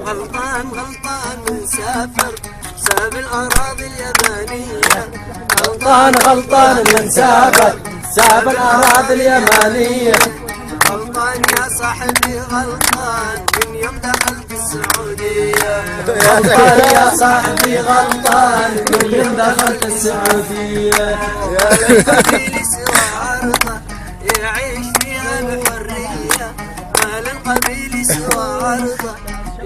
غلطان غلطان مسافر ساب الأراضي اليمانية. غلطان غلطان من سافر ساب الأراضي اليمانية. غلطان يا صاحبي غلطان من يوم دخلت السعودية. غلطان يا صاحبي غلطان من يوم دخلت السعودية. يا للقبيل سوى عرضه يعيش فيها بحرية. ما للقبيل سوى عرضه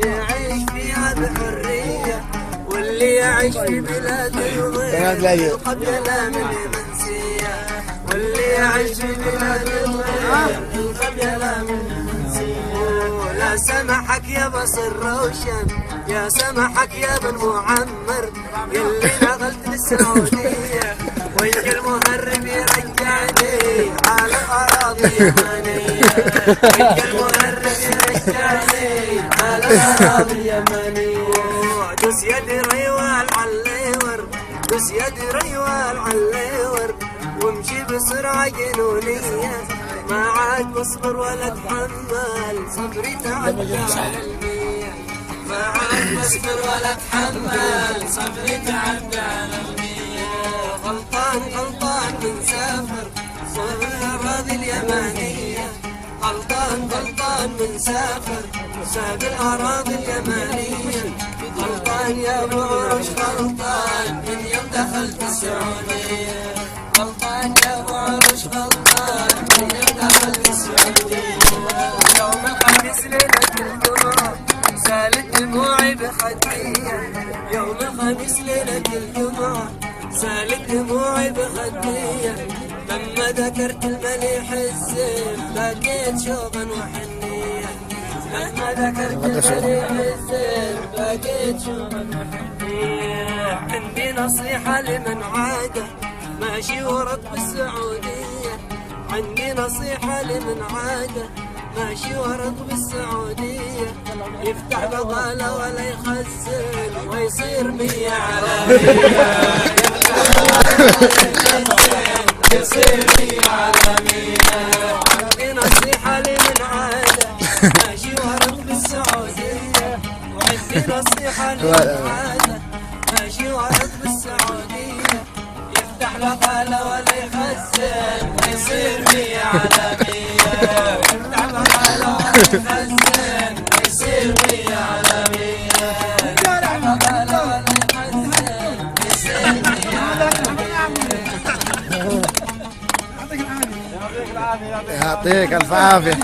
يعيش فيها بحرية. واللي يعيش في بلاد الغير القبيلة من المنسية. واللي يعيش في بلاد الغير القبيلة من المنسية. لا سمحك يا بصر روشن يا سمحك يا بن معمر يلي نقلت للسعودية. ويجي المهرب يرجعني على الأراضي اليمانية. ويجي المهرب يرجعني على الأراضي اليمانية. دوس يدي ريوال عالليور دوس يدي ريوال عالليور وامشي بسرعة جنونية. ما عاد بصبر ولا اتحمل صبري تعدى على المية. ما عاد بصبر ولا اتحمل صبري تعدى على المية. غلطان غلطان من سافر صوب الأراضي اليمانية. غلطان غلطان من سافر ساب الأراضي اليمانية. غلطان يا ابو عرش غلطان من يوم دخلت السعودية. غلطان يا ابو عرش غلطان من يوم دخلت السعودية. يوم الخميس ليلة الجمعة سالت دموعي بخدية. يوم الخميس ليلة الجمعة سالت دموعي بخدية. لما ذكرت المليح الزين بكيت شوقا وحنية. لما ذكرت المليح الزين بكيت شوقا وحنية. عندي نصيحة لمن عاد ماشي ورد بالسعودية. عندي نصيحة لمن عاد ماشي ورد بالسعودية. يفتح بقالة ولا يخزن ويصير 100 على 100. يصير 100 على 100. عندي نصيحة لمن عاد ماشي ورد بالسعودية. وعندي نصيحة لمن عاد ماشي ورد بالسعودية. يفتح بقالة ولا يخزن ويصير 100 على 100. يفتح بقالة ولا يخزن ويصير 100 على 100. يفتح بقالة ولا يخزن ويصير 100 على 100. يعطيك الف عافيه.